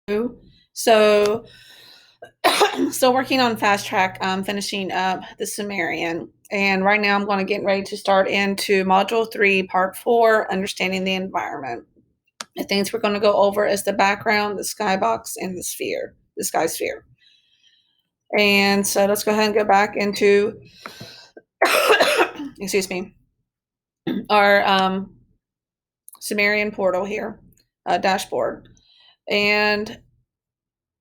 So, still working on fast track, finishing up the Sumerian. And right now I'm going to get ready to start into Module 3, Part 4, Understanding the Environment. The things we're going to go over is the background, the skybox, and the sphere, the sky sphere. And so let's go ahead and go back into, excuse me, our Sumerian portal here, dashboard. And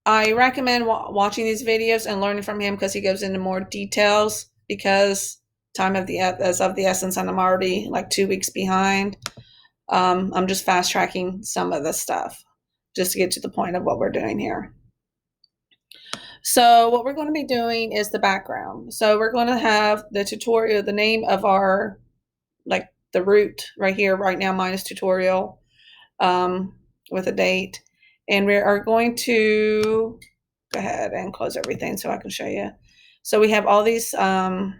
I recommend watching these videos and learning from him because he goes into more details, because time of the essence, and I'm already like 2 weeks behind. I'm just fast tracking some of the stuff just to get to the point of what we're doing here. So what we're going to be doing is the background. So we're going to have the tutorial, the name of our, like the root right here, right now, minus tutorial, with a date. And we are going to go ahead and close everything so I can show you. So we have all these, I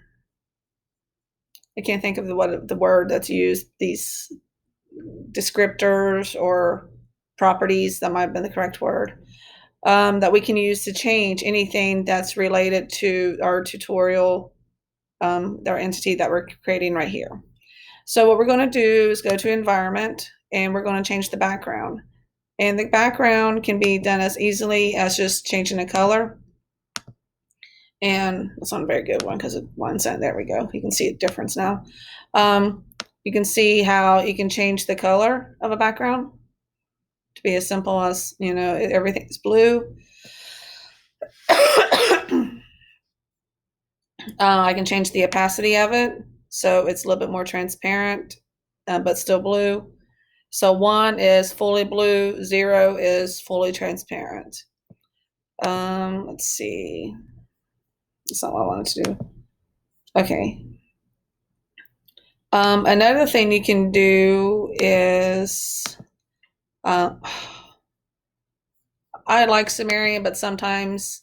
can't think of the word that's used, these descriptors or properties, that might have been the correct word, that we can use to change anything that's related to our tutorial, our entity that we're creating right here. So what we're going to do is go to environment, and we're going to change the background. And the background can be done as easily as just changing the color. And it's not a very good one because it one's in. There we go. You can see a difference now. You can see how you can change the color of a background to be as simple as, everything's blue. I can change the opacity of it so it's a little bit more transparent, but still blue. So 1 is fully blue, 0 is fully transparent. Let's see. That's not what I wanted to do. Okay. Another thing you can do is, I like Sumerian, but sometimes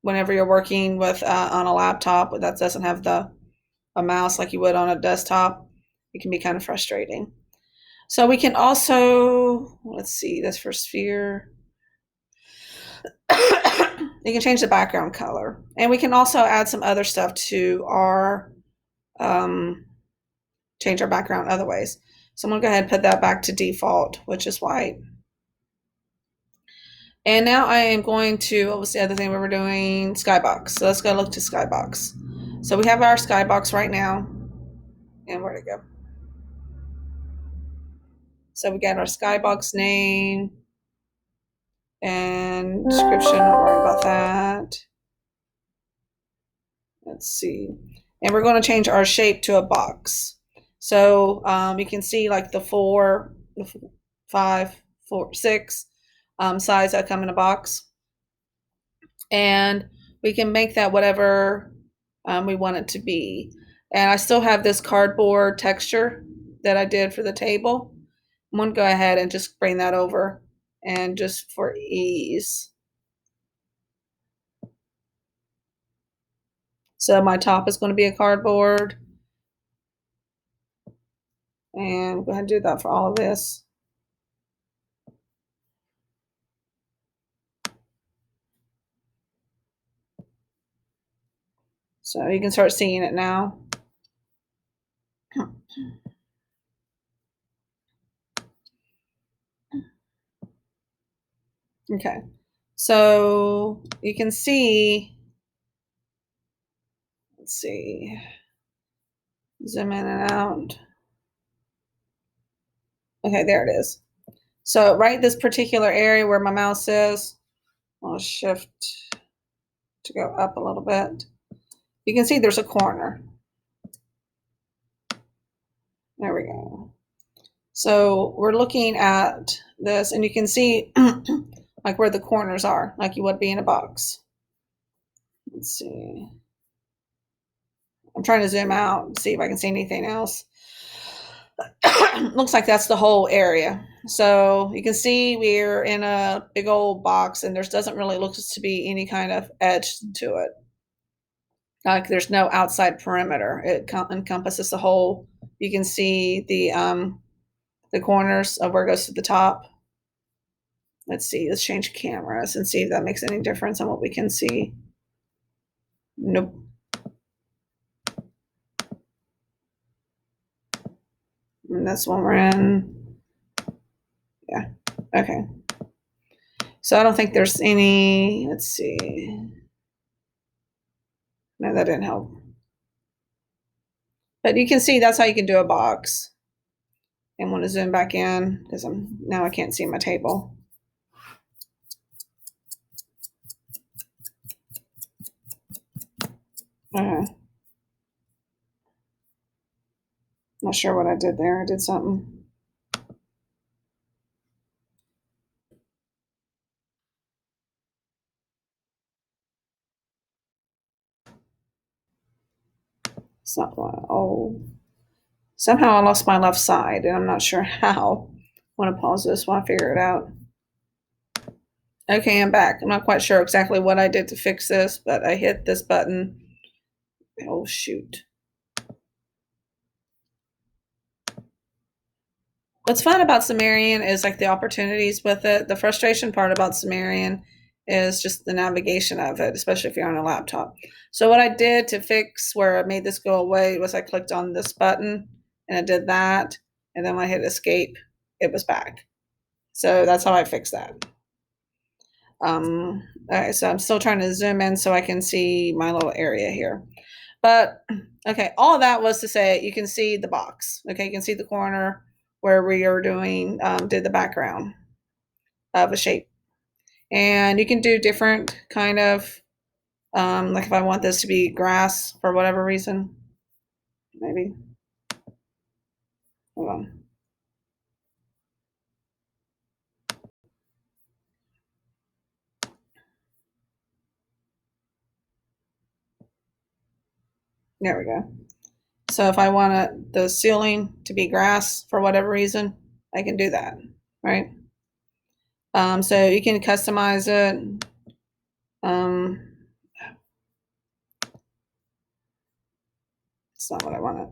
whenever you're working with on a laptop that doesn't have a mouse like you would on a desktop, it can be kind of frustrating. So we can also, let's see, that's for sphere. You can change the background color, and we can also add some other stuff to our, change our background other ways. So I'm going to go ahead and put that back to default, which is white. And now I am going to, what was the other thing we were doing? Skybox. So let's go look to Skybox. So we have our Skybox right now. And where'd it go? So we got our Skybox name and description. Don't worry about that. Let's see. And we're going to change our shape to a box. So you can see like the 4, 5, 4, 6 size that come in a box. And we can make that whatever we want it to be. And I still have this cardboard texture that I did for the table. I'm going to go ahead and just bring that over, and just for ease. So my top is going to be a cardboard. And go ahead and do that for all of this. So you can start seeing it now. Okay, so you can see, let's see, zoom in and out. Okay, there it is. So right this particular area where my mouse is, I'll shift to go up a little bit. You can see there's a corner. There we go. So we're looking at this, and you can see like where the corners are, like you would be in a box. Let's see. I'm trying to zoom out and see if I can see anything else. Looks like that's the whole area. So you can see we're in a big old box, and there doesn't really look to be any kind of edge to it. Like there's no outside perimeter. It encompasses the whole. You can see the corners of where it goes to the top. let's see, let's change cameras and see if that makes any difference on what we can see. Nope. And that's one we're in. Yeah, okay. So I don't think there's any, let's see. No, that didn't help. But you can see that's how you can do a box. And want to zoom back in because now I can't see my table. Not sure what I did there. I did something. It's not what. Oh, somehow I lost my left side, and I'm not sure how. I want to pause this while I figure it out. Okay, I'm back. I'm not quite sure exactly what I did to fix this, but I hit this button. Oh, shoot. What's fun about Sumerian is like the opportunities with it. The frustration part about Sumerian is just the navigation of it, especially if you're on a laptop. So what I did to fix where I made this go away was I clicked on this button and I did that. And then when I hit escape, it was back. So that's how I fixed that. Okay, so I'm still trying to zoom in so I can see my little area here. But okay, all of that was to say you can see the box. Okay, you can see the corner where we are doing did the background of a shape, and you can do different kind of like if I want this to be grass for whatever reason, maybe. Hold on. There we go. So if I want the ceiling to be grass for whatever reason, I can do that, right? So you can customize it. It's not what I wanted.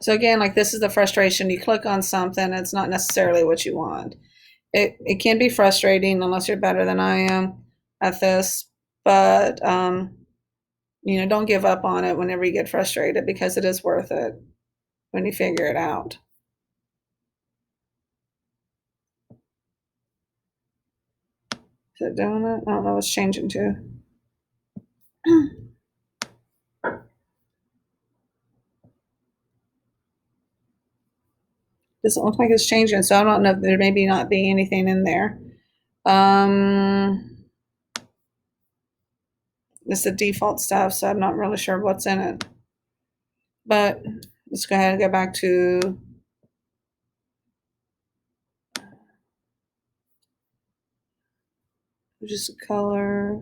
So again, like this is the frustration. You click on something, it's not necessarily what you want. It can be frustrating unless you're better than I am at this, but don't give up on it whenever you get frustrated because it is worth it when you figure it out. Is it doing it? I don't know what's changing to. Doesn't look like it's changing, so I don't know if there maybe not be anything in there. It's the default stuff, so I'm not really sure what's in it. But let's go ahead and go back to just a color.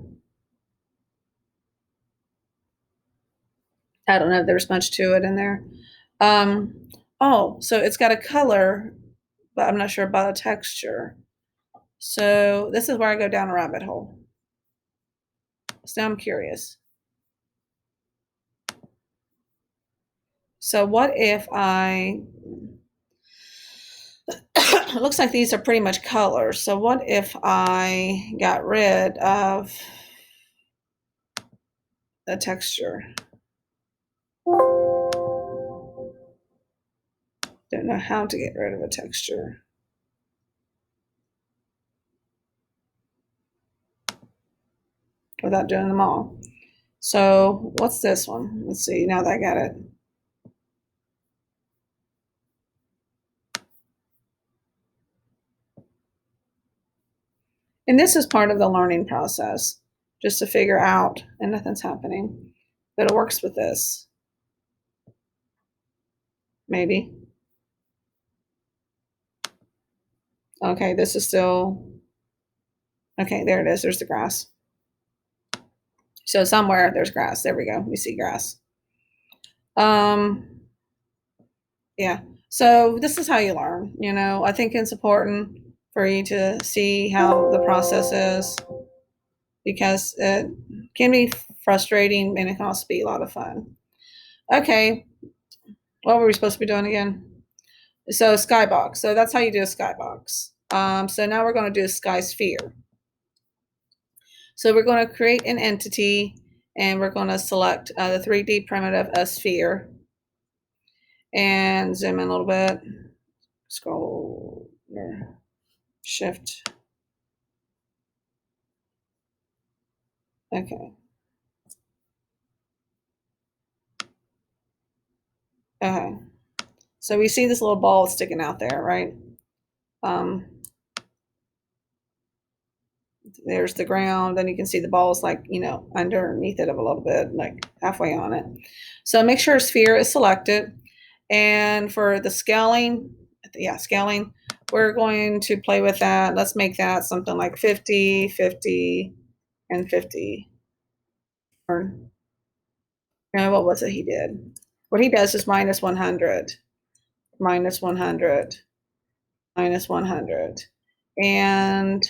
I don't know if there's much to it in there. Oh, so it's got a color, but I'm not sure about a texture. So this is where I go down a rabbit hole. So now I'm curious. So what if it looks like these are pretty much colors. So what if I got rid of the texture? Don't know how to get rid of a texture without doing them all. So what's this one? Let's see, now that I got it. And this is part of the learning process, just to figure out, and nothing's happening, that it works with this. Maybe. Okay, this is still, okay, there it is. There's the grass. So somewhere there's grass. There we go. We see grass. Yeah. So this is how you learn. I think it's important for you to see how the process is because it can be frustrating and it can also be a lot of fun. Okay. What were we supposed to be doing again? So Skybox. So that's how you do a Skybox. So now we're going to do a sky sphere. So we're going to create an entity, and we're going to select the 3D primitive a sphere, and zoom in a little bit. Scroll there. Shift. Okay. Okay. So we see this little ball sticking out there, right? There's the ground, then you can see the balls like, underneath it a little bit, like halfway on it. So make sure sphere is selected. And for the scaling, we're going to play with that. Let's make that something like 50, 50, and 50. Or, what was it he did? What he does is minus 100, minus 100, minus 100. And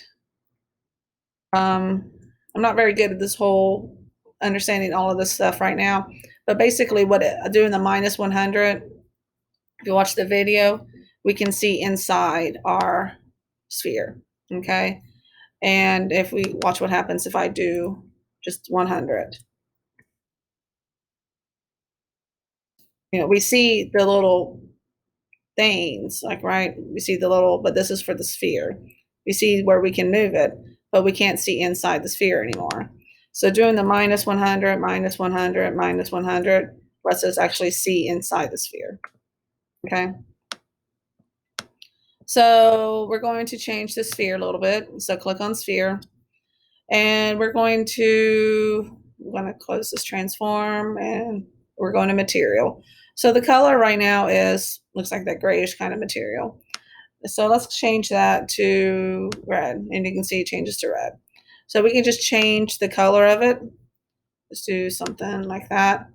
I'm not very good at this whole understanding all of this stuff right now, but basically doing the minus 100, if you watch the video, we can see inside our sphere, okay? And if we watch what happens if I do just 100, we see the little things, like, right? We see the little, but this is for the sphere. We see where we can move it, but we can't see inside the sphere anymore. So doing the minus 100, minus 100, minus 100 lets us actually see inside the sphere, okay? So we're going to change the sphere a little bit. So click on sphere, and I'm going to close this transform, and we're going to material. So the color right now looks like that grayish kind of material. So let's change that to red, and you can see it changes to red. So we can just change the color of it. Let's do something like that.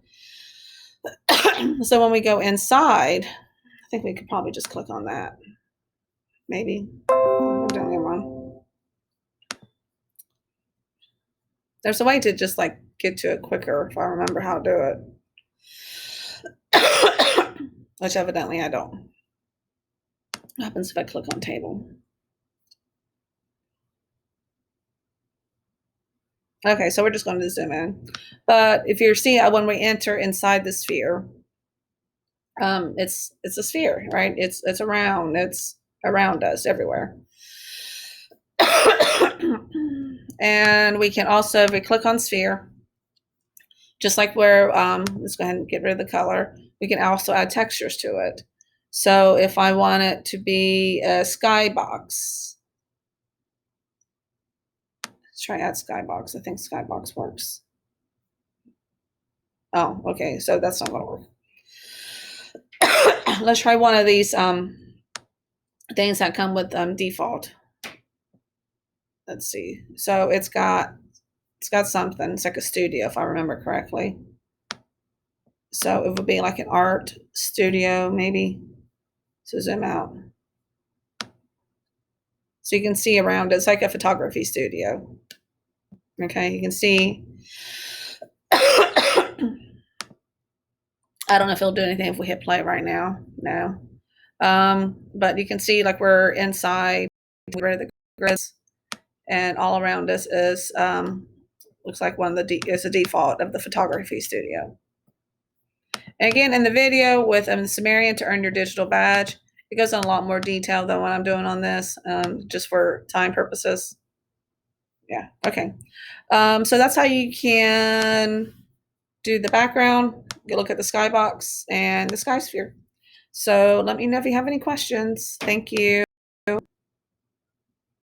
So when we go inside, I think we could probably just click on that. Maybe. I'm doing it wrong. There's a way to just like get to it quicker if I remember how to do it. Which evidently I don't. What happens if I click on table? Okay, so we're just going to zoom in. But if you see when we enter inside the sphere, it's a sphere, right? It's around. It's around us everywhere. And we can also, if we click on sphere, just like where, let's go ahead and get rid of the color. We can also add textures to it. So if I want it to be a skybox, let's try add skybox. I think skybox works. Oh, okay. So that's not going to work. Let's try one of these things that come with default. Let's see. So it's got something. It's like a studio, if I remember correctly. So it would be like an art studio, maybe. So zoom out. So you can see around. It's like a photography studio. Okay, you can see. I don't know if it'll do anything if we hit play right now. No. But you can see like we're inside where the grids, and all around us is looks like is a default of the photography studio. And again, in the video with Sumerian to earn your digital badge, it goes in a lot more detail than what I'm doing on this, just for time purposes. Yeah, okay. So that's how you can do the background, go look at the skybox and the sky sphere. So let me know if you have any questions. Thank you.